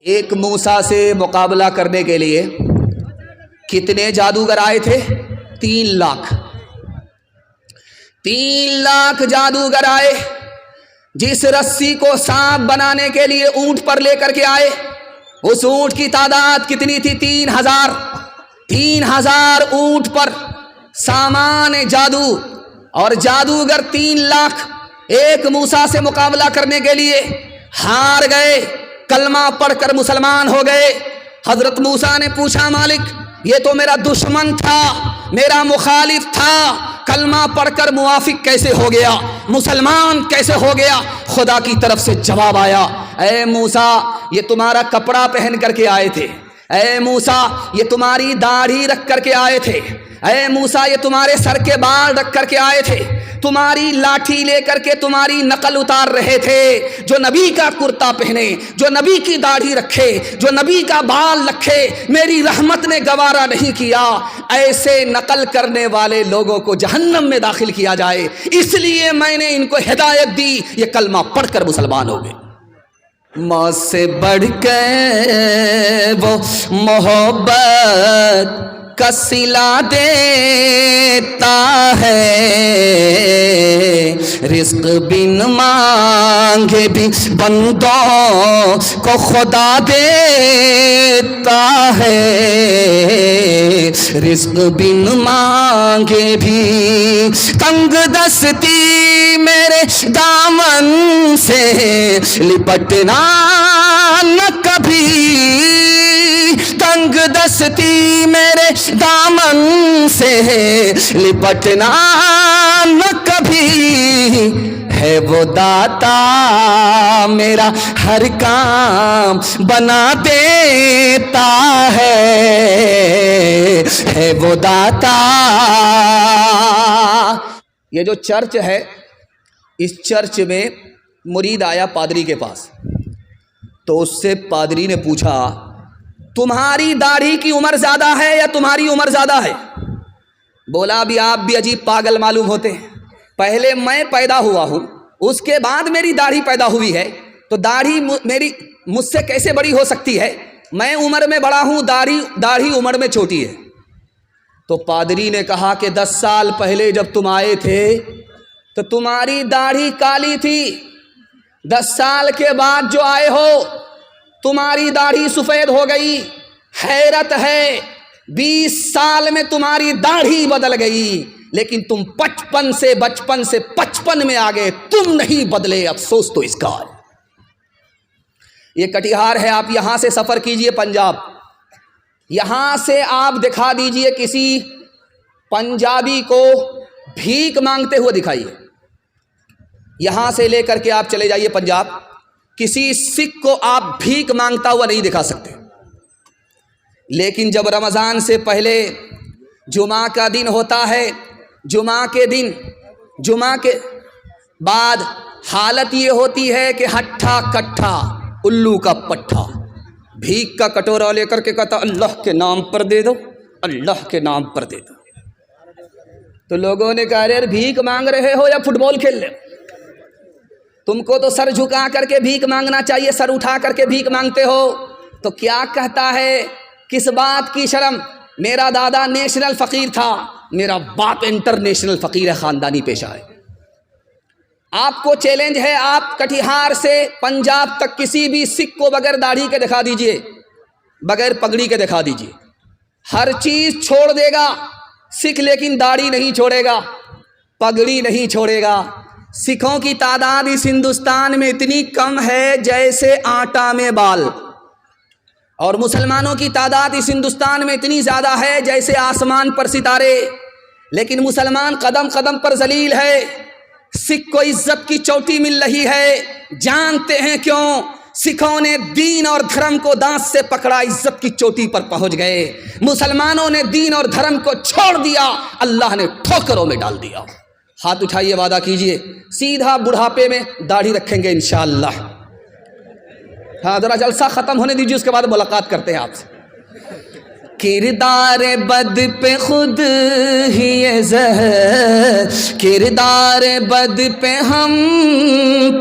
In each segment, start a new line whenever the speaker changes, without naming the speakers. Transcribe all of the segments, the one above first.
ایک موسیٰ سے مقابلہ کرنے کے لیے کتنے جادوگر آئے تھے؟ 3 لاکھ 3 لاکھ جادوگر آئے. جس رسی کو سانپ بنانے کے لیے اونٹ پر لے کر کے آئے، اس اونٹ کی تعداد کتنی تھی؟ 3000. 3000 اونٹ پر سامان جادو، اور جادوگر 3 لاکھ ایک موسیٰ سے مقابلہ کرنے کے لیے ہار گئے، کلمہ پڑھ کر مسلمان ہو گئے. حضرت موسیٰ نے پوچھا، مالک یہ تو میرا دشمن تھا، میرا مخالف تھا، کلمہ پڑھ کر موافق کیسے ہو گیا، مسلمان کیسے ہو گیا؟ خدا کی طرف سے جواب آیا، اے موسیٰ یہ تمہارا کپڑا پہن کر کے آئے تھے، اے موسیٰ یہ تمہاری داڑھی رکھ کر کے آئے تھے، اے موسیٰ یہ تمہارے سر کے بال رکھ کر کے آئے تھے، تمہاری لاٹھی لے کر کے تمہاری نقل اتار رہے تھے. جو نبی کا کرتا پہنے، جو نبی کی داڑھی رکھے، جو نبی کا بال رکھے، میری رحمت نے گوارا نہیں کیا ایسے نقل کرنے والے لوگوں کو جہنم میں داخل کیا جائے، اس لیے میں نے ان کو ہدایت دی، یہ کلمہ پڑھ کر مسلمان ہو گئے. ماں سے بڑھ کے وہ محبت کا صلہ دیتا ہے، رزق بن مانگے بھی بندوں کو خدا دیتا ہے، رزق بن مانگے بھی. تنگ دستی میرے دامن سے لپٹنا نہ کبھی، تنگ دستی میرے دامن سے لپٹنا نہ کبھی، ہے وہ داتا میرا ہر کام بنا دیتا ہے وہ داتا. یہ جو چرچ ہے، اس چرچ میں مرید آیا پادری کے پاس، تو اس سے پادری نے پوچھا، تمہاری داڑھی کی عمر زیادہ ہے یا تمہاری عمر زیادہ ہے؟ بولا، بھی آپ بھی عجیب پاگل معلوم ہوتے ہیں، پہلے میں پیدا ہوا ہوں، اس کے بعد میری داڑھی پیدا ہوئی ہے، تو داڑھی میری مجھ سے کیسے بڑی ہو سکتی ہے؟ میں عمر میں بڑا ہوں، داڑھی عمر میں چھوٹی ہے. تو پادری نے کہا کہ 10 سال پہلے جب تم آئے تھے تو تمہاری داڑھی کالی تھی، 10 سال کے بعد جو آئے ہو تمہاری داڑھی سفید ہو گئی. حیرت ہے، 20 سال میں تمہاری داڑھی بدل گئی، لیکن تم بچپن سے 55 میں آ گئے، تم نہیں بدلے، افسوس تو اس کا ہے. یہ کٹیہار ہے، آپ یہاں سے سفر کیجئے پنجاب، یہاں سے آپ دکھا دیجئے کسی پنجابی کو بھیک مانگتے ہوئے دکھائیے. یہاں سے لے کر کے آپ چلے جائیے پنجاب، کسی سکھ کو آپ بھیک مانگتا ہوا نہیں دکھا سکتے. لیکن جب رمضان سے پہلے جمعہ کا دن ہوتا ہے، جمعہ کے بعد حالت یہ ہوتی ہے کہ ہٹھا کٹھا الو کا پٹھا، بھیک کا کٹورا لے کر کے کہتا، اللہ کے نام پر دے دو، اللہ کے نام پر دے دو. تو لوگوں نے کہا، ارے بھیک مانگ رہے ہو یا فٹ بال کھیل رہے ہو؟ تم کو تو سر جھکا کر کے بھیک مانگنا چاہیے، سر اٹھا کر کے بھیک مانگتے ہو. تو کیا کہتا ہے، کس بات کی شرم؟ میرا دادا نیشنل فقیر تھا، میرا باپ انٹرنیشنل فقیر ہے، خاندانی پیشہ ہے. آپ کو چیلنج ہے، آپ کٹیہار سے پنجاب تک کسی بھی سکھ کو بغیر داڑھی کے دکھا دیجئے، بغیر پگڑی کے دکھا دیجئے، ہر چیز چھوڑ دے گا سکھ، لیکن داڑھی نہیں چھوڑے گا، پگڑی نہیں چھوڑے گا. سکھوں کی تعداد اس ہندوستان میں اتنی کم ہے جیسے آٹا میں بال، اور مسلمانوں کی تعداد اس ہندوستان میں اتنی زیادہ ہے جیسے آسمان پر ستارے. لیکن مسلمان قدم قدم پر ذلیل ہے. سکھ کو عزت کی چوٹی مل رہی ہے، جانتے ہیں کیوں؟ سکھوں نے دین اور دھرم کو دانت سے پکڑا، عزت کی چوٹی پر پہنچ گئے. مسلمانوں نے دین اور دھرم کو چھوڑ دیا، اللہ نے ٹھوکروں میں ڈال دیا. ہاتھ اٹھائیے، وعدہ کیجئے سیدھا بڑھاپے میں داڑھی رکھیں گے انشاءاللہ. ہاں ذرا جلسہ ختم ہونے دیجیے، اس کے بعد ملاقات کرتے ہیں آپ سے. کردار بد پہ خود ہی یہ زہر، کردار بد پہ ہم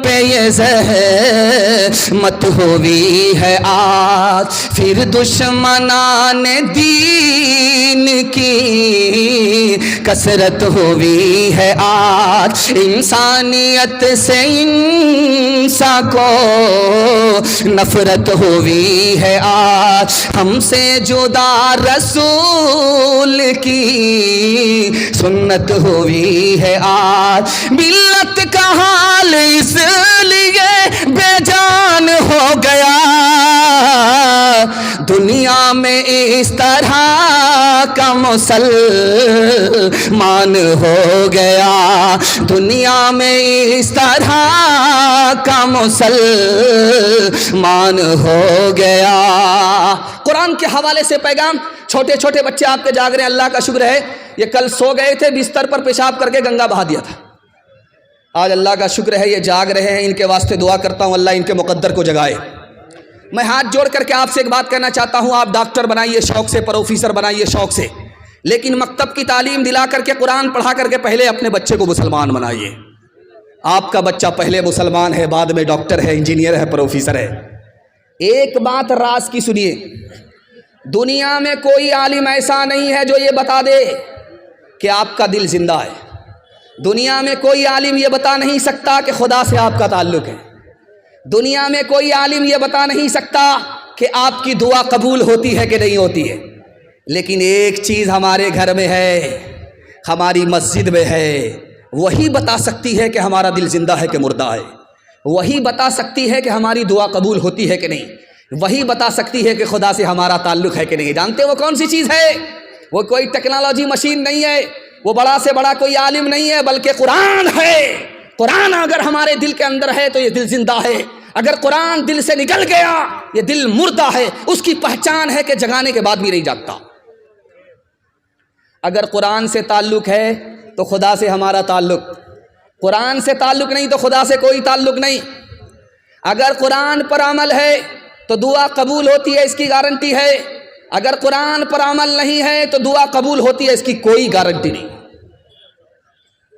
پہ یہ زہر مت ہوئی ہے آج، پھر دشمنان دین کی کثرت ہوئی ہے آج، انسانیت سے انسان کو نفرت ہوئی ہے آج، ہم سے جدا رسول کی سنت ہوئی ہے آج، ملت کا حال اس لیے بے جان ہو گیا، دنیا میں اس طرح کا مسلمان ہو گیا، دنیا میں اس طرح کا مسلمان ہو گیا۔ قرآن کے حوالے سے پیغام، چھوٹے چھوٹے بچے آپ کے جاگ رہے ہیں، اللہ کا شکر ہے، یہ کل سو گئے تھے بستر پر پیشاب کر کے گنگا بہا دیا تھا، آج اللہ کا شکر ہے یہ جاگ رہے ہیں، ان کے واسطے دعا کرتا ہوں اللہ ان کے مقدر کو جگائے۔ میں ہاتھ جوڑ کر کے آپ سے ایک بات کہنا چاہتا ہوں، آپ ڈاکٹر بنائیے شوق سے، پروفیسر بنائیے شوق سے، لیکن مکتب کی تعلیم دلا کر کے، قرآن پڑھا کر کے پہلے اپنے بچے کو مسلمان بنائیے۔ آپ کا بچہ پہلے مسلمان ہے، بعد میں ڈاکٹر ہے، انجینئر ہے، پروفیسر ہے۔ ایک بات راز کی سنیے، دنیا میں کوئی عالم ایسا نہیں ہے جو یہ بتا دے کہ آپ کا دل زندہ ہے، دنیا میں کوئی عالم یہ بتا نہیں سکتا کہ خدا سے آپ کا تعلق ہے، دنیا میں کوئی عالم یہ بتا نہیں سکتا کہ آپ کی دعا قبول ہوتی ہے کہ نہیں ہوتی ہے، لیکن ایک چیز ہمارے گھر میں ہے، ہماری مسجد میں ہے، وہی بتا سکتی ہے کہ ہمارا دل زندہ ہے کہ مردہ ہے، وہی بتا سکتی ہے کہ ہماری دعا قبول ہوتی ہے کہ نہیں، وہی بتا سکتی ہے کہ خدا سے ہمارا تعلق ہے کہ نہیں۔ جانتے وہ کون سی چیز ہے؟ وہ کوئی ٹیکنالوجی مشین نہیں ہے، وہ بڑا سے بڑا کوئی عالم نہیں ہے، بلکہ قرآن ہے۔ قرآن اگر ہمارے دل کے اندر ہے تو یہ دل زندہ ہے، اگر قرآن دل سے نکل گیا یہ دل مردہ ہے، اس کی پہچان ہے کہ جگانے کے بعد بھی نہیں جاگتا۔ اگر قرآن سے تعلق ہے تو خدا سے ہمارا تعلق، قرآن سے تعلق نہیں تو خدا سے کوئی تعلق نہیں۔ اگر قرآن پر عمل ہے تو دعا قبول ہوتی ہے، اس کی گارنٹی ہے، اگر قرآن پر عمل نہیں ہے تو دعا قبول ہوتی ہے، اس کی کوئی گارنٹی نہیں۔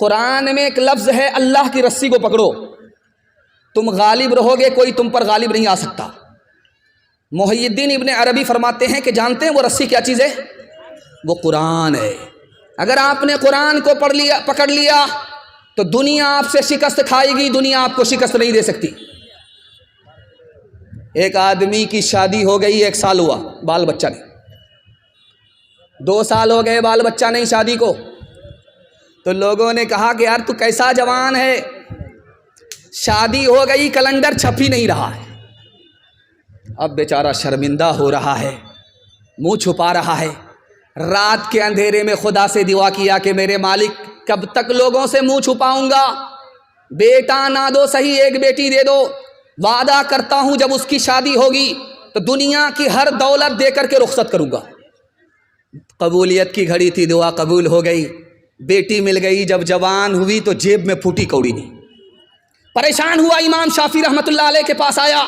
قرآن میں ایک لفظ ہے، اللہ کی رسی کو پکڑو تم غالب رہو گے، کوئی تم پر غالب نہیں آ سکتا۔ محی الدین ابن عربی فرماتے ہیں کہ جانتے ہیں وہ رسی کیا چیز ہے؟ وہ قرآن ہے۔ اگر آپ نے قرآن کو پکڑ لیا تو دنیا آپ سے شکست کھائے گی، دنیا آپ کو شکست نہیں دے سکتی۔ ایک آدمی کی شادی ہو گئی، 1 سال ہوا، بال بچہ نہیں، 2 سال ہو گئے بال بچہ نہیں شادی کو، تو لوگوں نے کہا کہ یار تو کیسا جوان ہے، شادی ہو گئی کیلنڈر چھپ ہی نہیں رہا ہے۔ اب بیچارہ شرمندہ ہو رہا ہے، منہ چھپا رہا ہے، رات کے اندھیرے میں خدا سے دعا کیا کہ میرے مالک کب تک لوگوں سے منہ چھپاؤں گا، بیٹا نہ دو صحیح ایک بیٹی دے دو، وعدہ کرتا ہوں جب اس کی شادی ہوگی تو دنیا کی ہر دولت دے کر کے رخصت کروں گا۔ قبولیت کی گھڑی تھی، دعا قبول ہو گئی، بیٹی مل گئی، جب جوان ہوئی تو جیب میں پھوٹی کوڑی نہیں۔ پریشان ہوا، امام شافعی رحمۃ اللہ علیہ کے پاس آیا،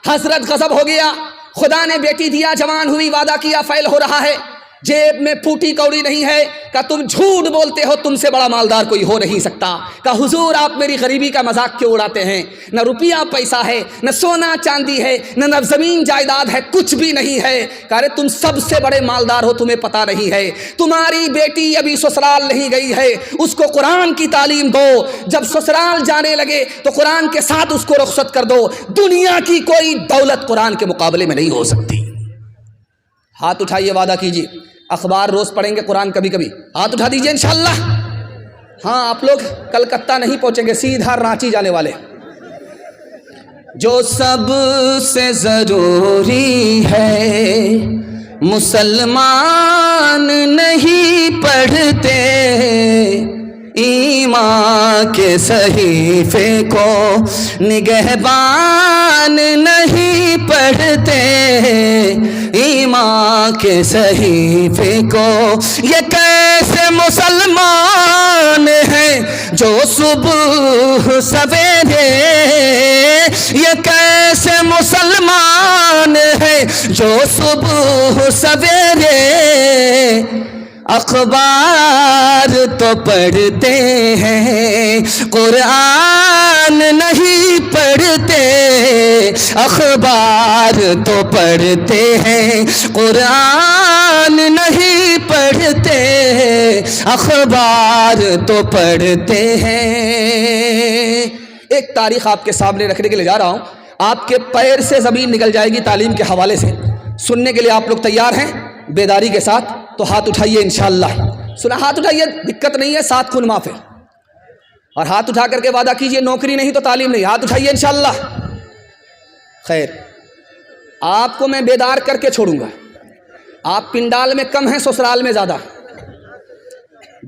حضرت غضب ہو گیا، خدا نے بیٹی دیا، جوان ہوئی، وعدہ کیا، فیل ہو رہا ہے، جیب میں پھوٹی کوڑی نہیں ہے، کہ تم جھوٹ بولتے ہو، تم سے بڑا مالدار کوئی ہو نہیں سکتا، کہ حضور آپ میری غریبی کا مذاق کیوں اڑاتے ہیں، نہ روپیہ پیسہ ہے، نہ سونا چاندی ہے، نہ زمین جائیداد ہے، کچھ بھی نہیں ہے، کہ ارے تم سب سے بڑے مالدار ہو، تمہیں پتہ نہیں ہے، تمہاری بیٹی ابھی سسرال نہیں گئی ہے، اس کو قرآن کی تعلیم دو، جب سسرال جانے لگے تو قرآن کے ساتھ اس کو رخصت کر دو، دنیا کی کوئی دولت قرآن کے مقابلے میں نہیں ہو سکتی۔ ہاتھ اٹھائیے، وعدہ کیجیے، اخبار روز پڑھیں گے، قرآن کبھی کبھی، ہاتھ اٹھا دیجئے انشاءاللہ۔ ہاں آپ لوگ کلکتہ نہیں پہنچیں گے، سیدھا رانچی جانے والے۔ جو سب سے ضروری ہے مسلمان نہیں پڑھتے، ایمان کے صحیفے کو نگہبان نہیں پڑھتے، ایمان کے صحیفے کو یہ کیسے مسلمان ہیں جو صبح سویرے، یہ کیسے مسلمان ہیں جو صبح سویرے اخبار تو پڑھتے ہیں قرآن نہیں پڑھتے، اخبار تو پڑھتے ہیں قرآن نہیں پڑھتے، اخبار تو پڑھتے ہیں۔ ایک تاریخ آپ کے سامنے رکھنے کے لیے جا رہا ہوں، آپ کے پیر سے زمین نکل جائے گی تعلیم کے حوالے سے۔ سننے کے لیے آپ لوگ تیار ہیں بیداری کے ساتھ؟ تو ہاتھ اٹھائیے انشاءاللہ۔ سنا، ہاتھ اٹھائیے، دقت نہیں ہے، 7 خون معاف ہے۔ اور ہاتھ اٹھا کر کے وعدہ کیجئے نوکری نہیں تو تعلیم نہیں، ہاتھ اٹھائیے انشاءاللہ۔ خیر، آپ کو میں بیدار کر کے چھوڑوں گا۔ آپ پنڈال میں کم ہیں، سسرال میں زیادہ۔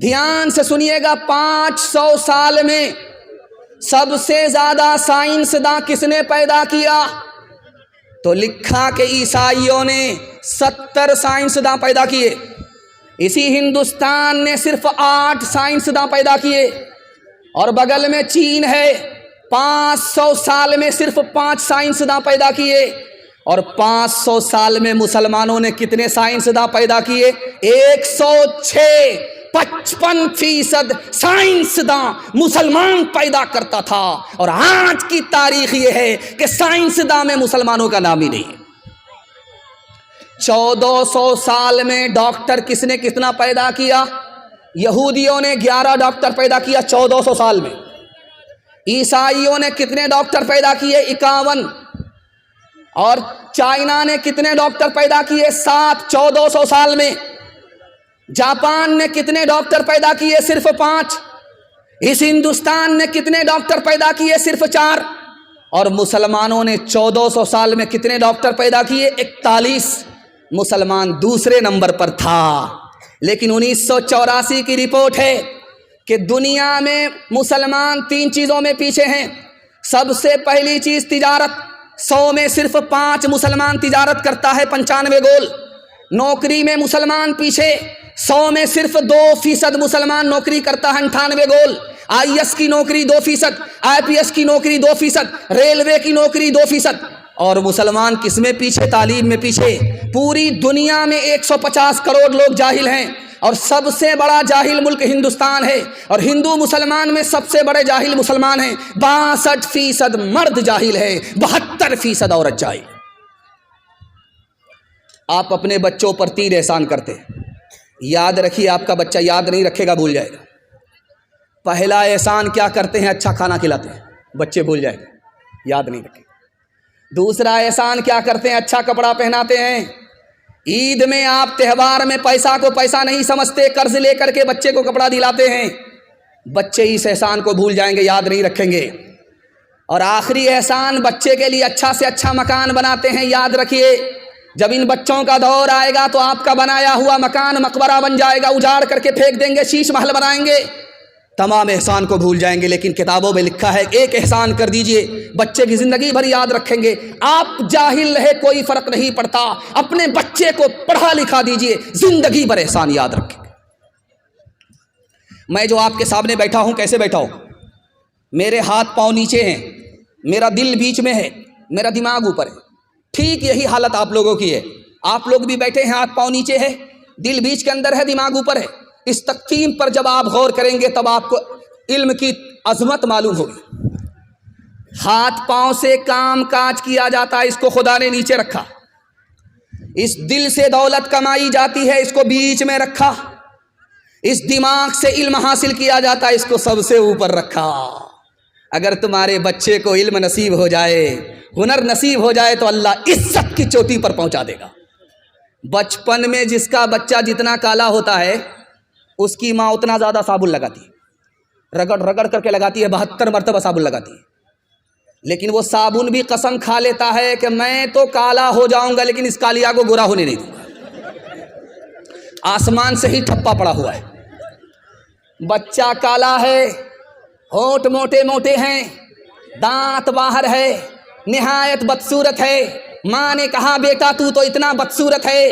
دھیان سے سنیے گا، 500 سال میں سب سے زیادہ سائنسداں کس نے پیدا کیا؟ تو لکھا کہ عیسائیوں نے 70 سائنسداں پیدا کیے، اسی ہندوستان نے صرف 8 سائنسداں پیدا کیے، اور بغل میں چین ہے، 500 سال میں صرف 5 سائنسداں پیدا کیے، اور 500 سال میں مسلمانوں نے کتنے سائنسداں پیدا کیے؟ 106۔ 55% سائنسداں مسلمان پیدا کرتا تھا، اور آج کی تاریخ یہ ہے کہ سائنسداں میں مسلمانوں کا نام ہی نہیں ہے۔ 1400 سال میں ڈاکٹر کس نے کتنا پیدا کیا؟ یہودیوں نے 11 ڈاکٹر پیدا کیا 1400 سال میں۔ عیسائیوں نے کتنے ڈاکٹر پیدا کیے؟ 51۔ اور چائنا نے کتنے ڈاکٹر پیدا کیے؟ 7 1400 سال میں۔ جاپان نے کتنے ڈاکٹر پیدا کیے؟ صرف 5۔ اس ہندوستان نے کتنے ڈاکٹر پیدا کیے؟ صرف 4۔ اور مسلمانوں نے 1400 سال میں کتنے ڈاکٹر پیدا کیے؟ 41۔ مسلمان دوسرے نمبر پر تھا، لیکن 1984 کی رپورٹ ہے کہ دنیا میں مسلمان 3 چیزوں میں پیچھے ہیں۔ سب سے پہلی چیز تجارت، 100 میں صرف 5 مسلمان تجارت کرتا ہے، 95 گول۔ نوکری میں مسلمان پیچھے، 100 میں صرف 2% مسلمان نوکری کرتا ہے، 98 گول۔ IAS کی نوکری 2%، IPS کی نوکری 2%، ریلوے کی نوکری 2%۔ اور مسلمان کس میں پیچھے؟ تعلیم میں پیچھے۔ پوری دنیا میں 150 کروڑ لوگ جاہل ہیں، اور سب سے بڑا جاہل ملک ہندوستان ہے، اور ہندو مسلمان میں سب سے بڑے جاہل مسلمان ہیں۔ 62% مرد جاہل ہے، 72% عورت جاہل۔ آپ اپنے بچوں پر 3 احسان کرتے ہیں، یاد رکھیے، آپ کا بچہ یاد نہیں رکھے گا، بھول جائے گا۔ پہلا احسان کیا کرتے ہیں؟ اچھا کھانا کھلاتے ہیں، بچے بھول جائے گا، یاد نہیں رکھے گا۔ دوسرا احسان کیا کرتے ہیں؟ اچھا کپڑا پہناتے ہیں۔ عید میں آپ تہوار میں پیسہ کو پیسہ نہیں سمجھتے، قرض لے کر کے بچے کو کپڑا دلاتے ہیں، بچے اس احسان کو بھول جائیں گے، یاد نہیں رکھیں گے۔ اور آخری احسان، بچے کے لیے اچھا سے اچھا مکان بناتے ہیں، یاد رکھیے، جب ان بچوں کا دور آئے گا تو آپ کا بنایا ہوا مکان مقبرہ بن جائے گا، اجاڑ کر کے پھینک دیں گے، شیش محل بنائیں گے، تمام احسان کو بھول جائیں گے۔ لیکن کتابوں میں لکھا ہے ایک احسان کر دیجئے، بچے کی زندگی بھر یاد رکھیں گے۔ آپ جاہل رہے کوئی فرق نہیں پڑتا، اپنے بچے کو پڑھا لکھا دیجئے، زندگی بھر احسان یاد رکھیں گے۔ میں جو آپ کے سامنے بیٹھا ہوں، کیسے بیٹھا ہوں؟ میرے ہاتھ پاؤں نیچے ہیں، میرا دل بیچ میں ہے، میرا دماغ اوپر ہے۔ ٹھیک یہی حالت آپ لوگوں کی ہے، آپ لوگ بھی بیٹھے ہیں، ہاتھ پاؤں نیچے ہے، دل بیچ کے اندر ہے، دماغ اوپر ہے۔ اس تقسیم پر جب آپ غور کریں گے تب آپ کو علم کی عظمت معلوم ہوگی۔ ہاتھ پاؤں سے کام کاج کیا جاتا ہے، اس کو خدا نے نیچے رکھا۔ اس دل سے دولت کمائی جاتی ہے، اس کو بیچ میں رکھا۔ اس دماغ سے علم حاصل کیا جاتا ہے، اس کو سب سے اوپر رکھا۔ اگر تمہارے بچے کو علم نصیب ہو جائے، ہنر نصیب ہو جائے، تو اللہ عزت کی چوٹی پر پہنچا دے گا۔ بچپن میں جس کا بچہ جتنا کالا ہوتا ہے، اس کی ماں اتنا زیادہ صابن لگاتی ہے، رگڑ رگڑ کر کے لگاتی ہے، 72 مرتبہ صابن لگاتی ہے۔ لیکن وہ صابن بھی قسم کھا لیتا ہے کہ میں تو کالا ہو جاؤں گا لیکن اس کالیا کو گورا ہونے نہیں دوں گا۔ آسمان سے ہی ٹھپا پڑا ہوا ہے۔ بچہ کالا ہے، ہونٹ موٹے موٹے ہیں، دانت باہر ہے، نہایت بدصورت ہے۔ ماں نے کہا بیٹا تو اتنا بدصورت ہے،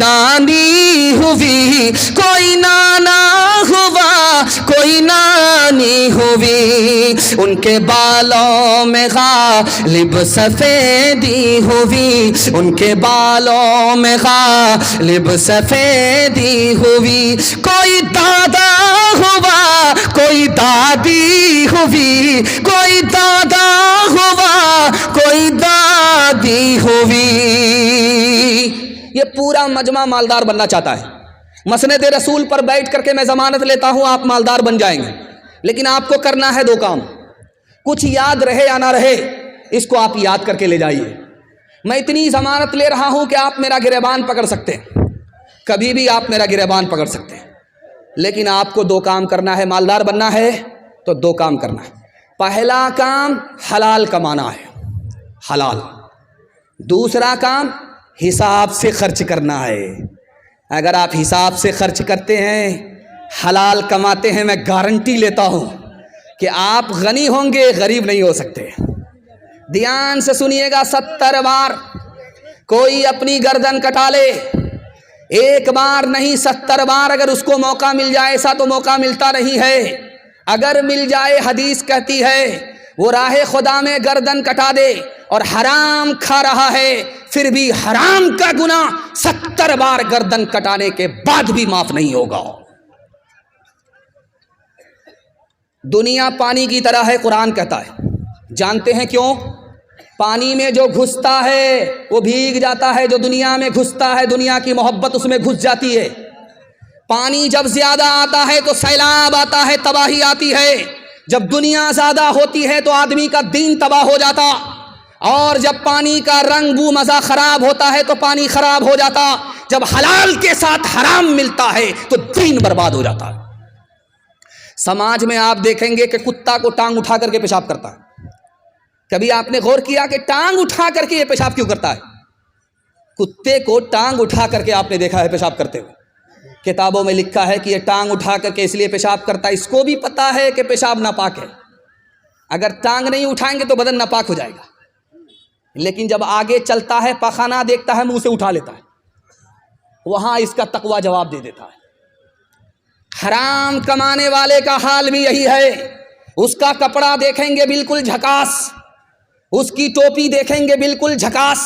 نانی ہوئی، کوئی نانا ہوا، کوئی نانی ہوئی، ان کے بالوں میں غالب سفیدی ہوئی، ان کے بالوں میں غالب سفیدی ہوئی، کوئی دادا ہوا، کوئی دادی ہوئی، کوئی دادا ہوا، کوئی دادی ہوئی۔ یہ پورا مجمع مالدار بننا چاہتا ہے۔ مسند رسول پر بیٹھ کر کے میں ضمانت لیتا ہوں آپ مالدار بن جائیں گے، لیکن آپ کو کرنا ہے دو کام، کچھ یاد رہے یا نہ رہے اس کو آپ یاد کر کے لے جائیے۔ میں اتنی ضمانت لے رہا ہوں کہ آپ میرا گریبان پکڑ سکتے ہیں، کبھی بھی آپ میرا گریبان پکڑ سکتے ہیں، لیکن آپ کو دو کام کرنا ہے۔ مالدار بننا ہے تو دو کام کرنا ہے۔ پہلا کام حلال کمانا ہے، حلال۔ دوسرا کام حساب سے خرچ کرنا ہے۔ اگر آپ حساب سے خرچ کرتے ہیں، حلال کماتے ہیں، میں گارنٹی لیتا ہوں کہ آپ غنی ہوں گے، غریب نہیں ہو سکتے۔ دھیان سے سنیے گا، 70 بار کوئی اپنی گردن کٹا لے، ایک بار نہیں 70 بار اگر اس کو موقع مل جائے، ایسا تو موقع ملتا نہیں ہے، اگر مل جائے حدیث کہتی ہے وہ راہ خدا میں گردن کٹا دے اور حرام کھا رہا ہے، پھر بھی حرام کا گناہ 70 بار گردن کٹانے کے بعد بھی معاف نہیں ہوگا۔ دنیا پانی کی طرح ہے، قرآن کہتا ہے۔ جانتے ہیں کیوں؟ پانی میں جو گھستا ہے وہ بھیگ جاتا ہے، جو دنیا میں گھستا ہے دنیا کی محبت اس میں گھس جاتی ہے۔ پانی جب زیادہ آتا ہے تو سیلاب آتا ہے، تباہی آتی ہے۔ جب دنیا زیادہ ہوتی ہے تو آدمی کا دین تباہ ہو جاتا، اور جب پانی کا رنگ بو مزہ خراب ہوتا ہے تو پانی خراب ہو جاتا۔ جب حلال کے ساتھ حرام ملتا ہے تو دین برباد ہو جاتا ہے۔ سماج میں آپ دیکھیں گے کہ کتا کو ٹانگ اٹھا کر کے پیشاب کرتا ہے۔ کبھی آپ نے غور کیا کہ ٹانگ اٹھا کر کے یہ پیشاب کیوں کرتا ہے؟ کتے کو ٹانگ اٹھا کر کے آپ نے دیکھا ہے پیشاب کرتے ہوئے؟ کتابوں میں لکھا ہے کہ یہ ٹانگ اٹھا کر کے اس لیے پیشاب کرتا ہے، اس کو بھی پتا ہے کہ پیشاب ناپاک ہے، اگر ٹانگ نہیں اٹھائیں گے تو بدن ناپاک ہو جائے گا، لیکن جب آگے چلتا ہے پاخانہ دیکھتا ہے منہ سے اٹھا لیتا ہے، وہاں اس کا تقوی جواب دے دیتا ہے۔ حرام کمانے والے کا حال بھی یہی ہے، اس کا کپڑا دیکھیں گے بالکل جھکاس، اس کی ٹوپی دیکھیں گے بالکل جھکاس،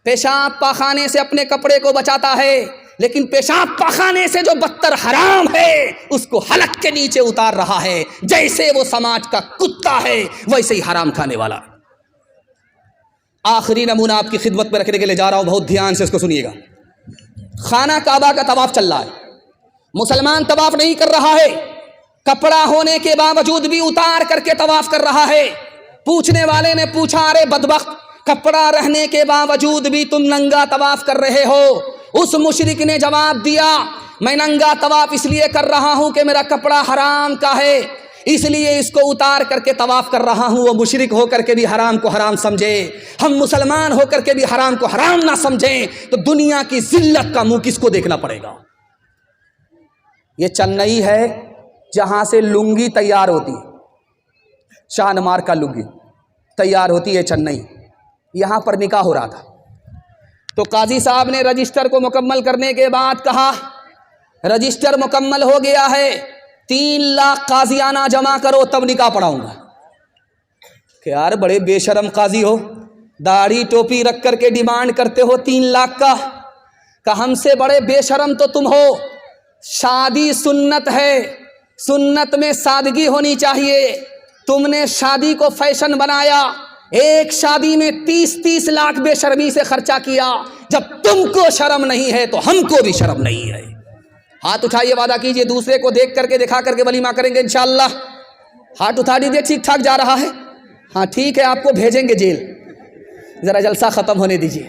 پیشاب پاخانے سے اپنے کپڑے کو بچاتا ہے، لیکن پیشاب پاخانے سے جو بدتر حرام ہے اس کو حلق کے نیچے اتار رہا ہے۔ جیسے وہ سماج کا کتا ہے ویسے ہی حرام کھانے والا۔ آخری نمونہ آپ کی خدمت میں رکھنے کے لیے جا رہا ہوں، بہت دھیان سے اس کو سنیے گا۔ خانہ کعبہ کا طواف چل رہا ہے، مسلمان طواف نہیں کر رہا ہے، کپڑا ہونے کے باوجود بھی اتار کر کے طواف کر رہا ہے۔ پوچھنے والے نے پوچھا، ارے بدبخت، کپڑا رہنے کے باوجود بھی تم ننگا طواف کر رہے ہو؟ اس مشرک نے جواب دیا، میں ننگا طواف اس لیے کر رہا ہوں کہ میرا کپڑا حرام کا ہے، اس لیے اس کو اتار کر کے طواف کر رہا ہوں۔ وہ مشرک ہو کر کے بھی حرام کو حرام سمجھے، ہم مسلمان ہو کر کے بھی حرام کو حرام نہ سمجھیں تو دنیا کی ذلت کا منہ کس کو دیکھنا پڑے گا؟ یہ چنئی ہے جہاں سے لنگی تیار ہوتی ہے، شاہنمار کا لنگی تیار ہوتی ہے چنئی، یہاں پر نکاح ہو رہا تھا تو قاضی صاحب نے رجسٹر کو مکمل کرنے کے بعد کہا، رجسٹر مکمل ہو گیا ہے، 3 لاکھ قاضیانہ جمع کرو تب نکاح پڑھاؤں گا۔ کہ یار بڑے بے شرم قاضی ہو، داڑھی ٹوپی رکھ کر کے ڈیمانڈ کرتے ہو 3 لاکھ کا، کہ ہم سے بڑے بے شرم تو تم ہو۔ شادی سنت ہے، سنت میں سادگی ہونی چاہیے، تم نے شادی کو فیشن بنایا، ایک شادی میں 30 لاکھ بے شرمی سے خرچہ کیا۔ جب تم کو شرم نہیں ہے تو ہم کو بھی شرم نہیں ہے۔ ہاتھ اٹھائیے، وعدہ کیجئے دوسرے کو دیکھ کر کے دکھا کر کے ولیمہ کریں گے انشاءاللہ۔ ہاتھ اٹھا دیجئے، ٹھیک ٹھاک جا رہا ہے؟ ہاں ٹھیک ہے، آپ کو بھیجیں گے جیل، ذرا جلسہ ختم ہونے دیجئے۔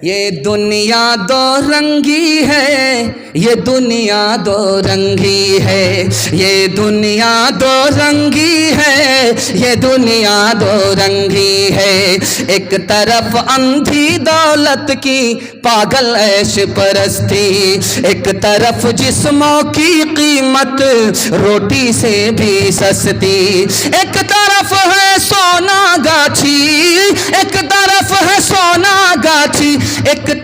یہ دنیا دو رنگی ہے، یہ دنیا دو رنگی ہے، یہ دنیا دو رنگی ہے، یہ دنیا دو رنگی ہے۔ ایک طرف اندھی دولت کی پاگل عیش پرستی، ایک طرف جسموں کی قیمت روٹی سے بھی سستی، ایک طرف ہے سونا گاچھی، ایک طرف ہے سونا گاچھی، ایک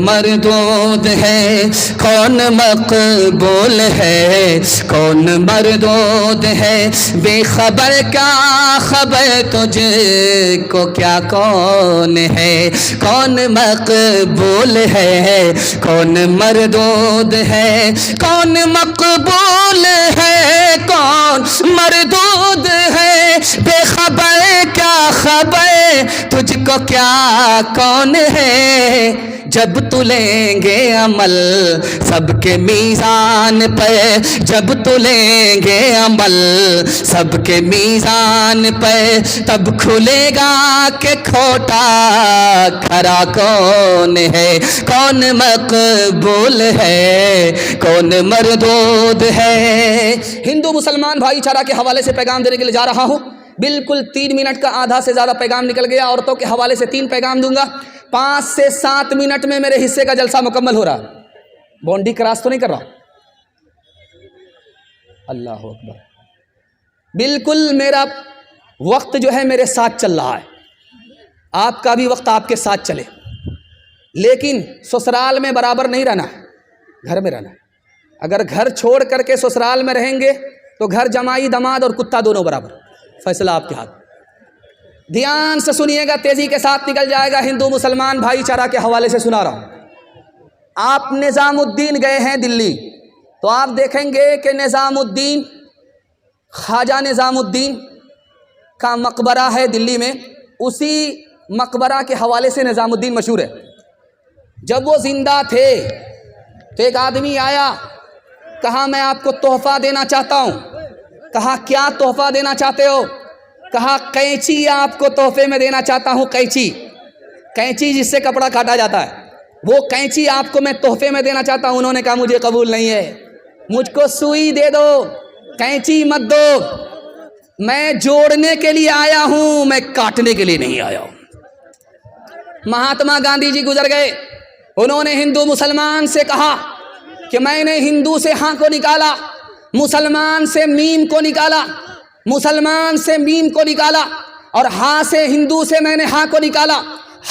مردود ہے کون مقبول ہے کون مردود ہے بے خبر کا خبر تجھ کو کیا کون ہے کون مقبول ہے کون مردود ہے کون مقبول ہے کون مردود ہے بے خبر کیا خبر تجھ کو کیا کون ہے جب تلیں گے عمل سب کے میزان پہ جب تلیں گے عمل سب کے میزان پہ تب کھلے گا کہ کھوٹا کھرا کون ہے کون مقبول ہے کون مردود ہے۔ ہندو مسلمان بھائی چارہ کے حوالے سے پیغام دینے کے لیے جا رہا ہوں، بالکل 3 منٹ کا آدھا سے زیادہ پیغام نکل گیا، عورتوں کے حوالے سے 3 پیغام دوں گا، 5 سے 7 منٹ میں میرے حصے کا جلسہ مکمل ہو رہا، بونڈی کراس تو نہیں کر رہا، اللہ اکبر، بالکل میرا وقت جو ہے میرے ساتھ چل رہا ہے، آپ کا بھی وقت آپ کے ساتھ چلے، لیکن سسرال میں برابر نہیں رہنا ہے، گھر میں رہنا ہے، اگر گھر چھوڑ کر کے سسرال میں رہیں گے تو گھر جمائی دماد اور کتا دونوں برابر، فیصلہ آپ کے ہاتھ۔ دھیان سے سنیے گا، تیزی کے ساتھ نکل جائے گا، ہندو مسلمان بھائی چارہ کے حوالے سے سنا رہا ہوں۔ آپ نظام الدین گئے ہیں دلی تو آپ دیکھیں گے کہ نظام الدین، خواجہ نظام الدین کا مقبرہ ہے دلی میں، اسی مقبرہ کے حوالے سے نظام الدین مشہور ہے۔ جب وہ زندہ تھے تو ایک آدمی آیا، کہا میں آپ کو تحفہ دینا چاہتا ہوں، کہا کیا تحفہ دینا چاہتے ہو؟ کہا قینچی آپ کو تحفے میں دینا چاہتا ہوں، قینچی، قینچی جس سے کپڑا کاٹا جاتا ہے، وہ قینچی آپ کو میں تحفے میں دینا چاہتا ہوں۔ انہوں نے کہا مجھے قبول نہیں ہے، مجھ کو سوئی دے دو، قینچی مت دو، میں جوڑنے کے لیے آیا ہوں، میں کاٹنے کے لیے نہیں آیا ہوں۔ مہاتما گاندھی جی گزر گئے، انہوں نے ہندو مسلمان سے کہا کہ میں نے ہندو سے ہاں کو نکالا، مسلمان سے میم کو نکالا، مسلمان سے میم کو نکالا، اور ہاں سے ہندو سے میں نے ہاں کو نکالا،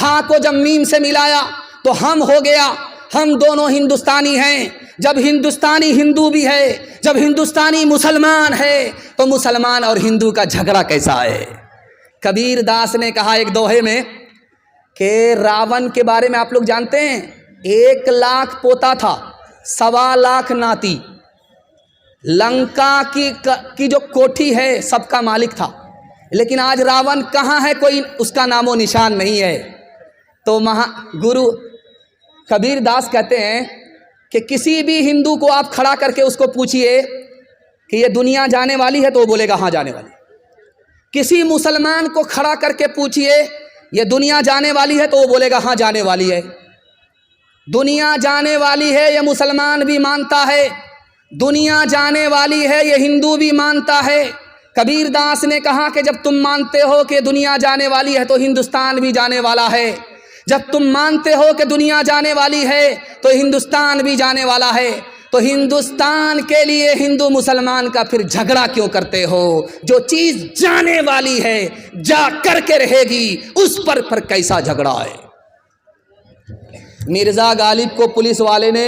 ہاں کو جب میم سے ملایا تو ہم ہو گیا، ہم دونوں ہندوستانی ہیں۔ جب ہندوستانی ہندو بھی ہے، جب ہندوستانی مسلمان ہے تو مسلمان اور ہندو کا جھگڑا کیسا ہے؟ کبیر داس نے کہا ایک دوہے میں کہ راون کے بارے میں آپ لوگ جانتے ہیں، 1 لاکھ پوتا تھا، 1.25 لاکھ ناتی، لنکا کی جو کوٹھی ہے سب کا مالک تھا، لیکن آج راون کہاں ہے؟ کوئی اس کا نام و نشان نہیں ہے۔ تو گرو کبیر داس کہتے ہیں کہ کسی بھی ہندو کو آپ کھڑا کر کے اس کو پوچھئے کہ یہ دنیا جانے والی ہے تو وہ بولے گا ہاں جانے والی، کسی مسلمان کو کھڑا کر کے پوچھئے یہ دنیا جانے والی ہے تو وہ بولے گا ہاں جانے والی ہے۔ دنیا جانے والی ہے یہ مسلمان بھی مانتا ہے، دنیا جانے والی ہے یہ ہندو بھی مانتا ہے۔ کبیر داس نے کہا کہ جب تم مانتے ہو کہ دنیا جانے والی ہے تو ہندوستان بھی جانے والا ہے، جب تم مانتے ہو کہ دنیا جانے والی ہے تو ہندوستان بھی جانے والا ہے، تو ہندوستان کے لیے ہندو مسلمان کا پھر جھگڑا کیوں کرتے ہو؟ جو چیز جانے والی ہے جا کر کے رہے گی، اس پر پھر کیسا جھگڑا ہے؟ مرزا غالب کو پولیس والے نے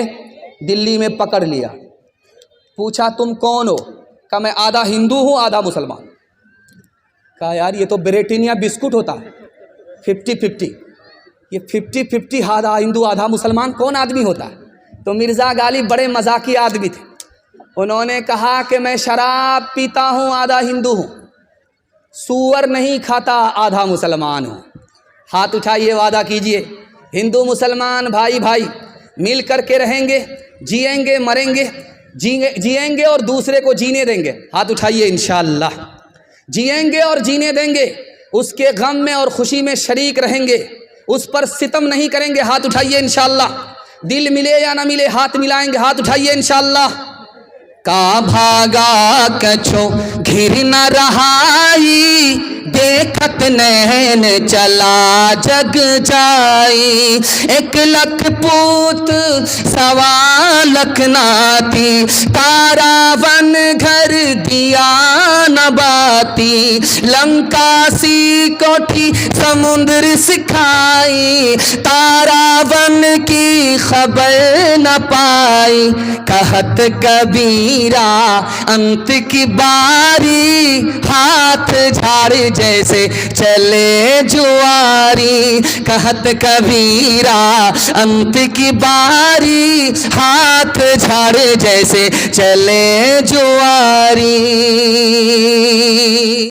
دلی میں پکڑ لیا، پوچھا تم کون ہو؟ کہا میں آدھا ہندو ہوں آدھا مسلمان۔ کہا یار یہ تو بریٹینیا بسکٹ ہوتا ہے 50-50، یہ 50-50 آدھا ہندو آدھا مسلمان کون آدمی ہوتا ہے؟ تو مرزا غالب بڑے مذاقی آدمی تھے، انہوں نے کہا کہ میں شراب پیتا ہوں آدھا ہندو ہوں، سور نہیں کھاتا آدھا مسلمان ہوں۔ ہاتھ اٹھائیے، وعدہ کیجئے ہندو مسلمان بھائی بھائی مل کر کے رہیں گے، جئیں گے مریں گے، جئیں گے اور دوسرے کو جینے دیں گے۔ ہاتھ اٹھائیے، انشاءاللہ جئیں گے اور جینے دیں گے، اس کے غم میں اور خوشی میں شریک رہیں گے، اس پر ستم نہیں کریں گے۔ ہاتھ اٹھائیے انشاءاللہ، دل ملے یا نہ ملے ہاتھ ملائیں گے۔ ہاتھ اٹھائیے انشاءاللہ۔ کا بھاگا کچھو گھر نہ رہائی،
دیکھت نین چلا جگ جائی، 1,00,000 پوت 1,15,00,000 ناتی، تارا ون گھر دیا نہ باتی، لنکا سی کوٹھی سمندر سکھائی، تارا ون کی خبر نہ پائی، کہت کبیرہ انت کی باری، ہاتھ جھاڑ جیسے چلے جواری، کہت کبیرہ انت کی باری، ہاتھ جھاڑ جیسے چلے جواری۔